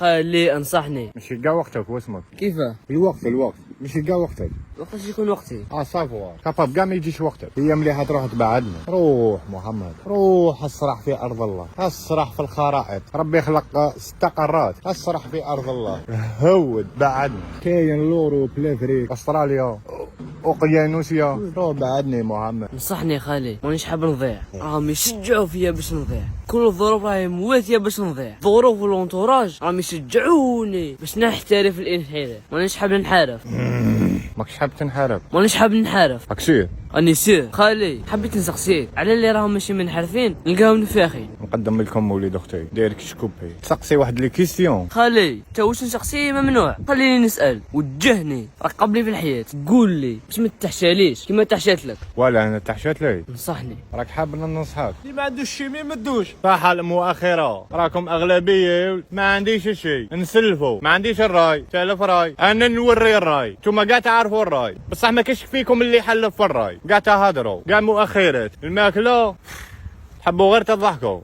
خالي انصحني. مش يلقى وقتك واسمك كيفاه؟ الوقت مش يلقى وقتك. وقتاش يكون وقتي؟ صافوار كفاب كاع ما يجيش وقتك. هي مليحه تروح تبعدنا. روح محمد روح اسرح في ارض الله، اسرح في الخرائط. ربي خلق 6 قارات، اسرح في ارض الله. هود بعدنا. كاين لوروب لافريك استراليا اوقيانوسيا. روح بعدني محمد. نصحني يا خالي، مانيش حاب نضيع. راهم يشجعوا فيا باش نضيع، كل الظروف راهي مواتيه باش نضيع. ظروف والونتوراج راهم يشجعوني باش نحترف الانحراف. مانيش حاب نحارف. ماكش حاب تنحارب؟ مانيش حاب نحارف. راك سير. راني سير. خالي حبيت نسقسيك على اللي راهم ماشي منحرفين نلقاهم نفاخين. نقدم لكم وليد اختي داير كشكوبي. تسقسي واحد لي كيستيون. خالي تا واش نسقسي ممنوع، خليني نسال. وجهني رقبني في الحياه، قول لي باش ما تحشاليش كيما تحشات لك. ولا انا تحشات لي. نصحني. راك حاب ننصحك اللي ما عندوش شي ما يمدوش. صح المؤخره راكم اغلبيه. ما عنديش شي نسلفوا، ما عنديش الراي. تالف راي انا نوري الراي. نتوما كاع تعرفوا الراي، بصح ما كاش فيكم اللي يحلف في الراي. كاع تهضروا كاع مؤخرات الماكله. حبوا غير تضحكوا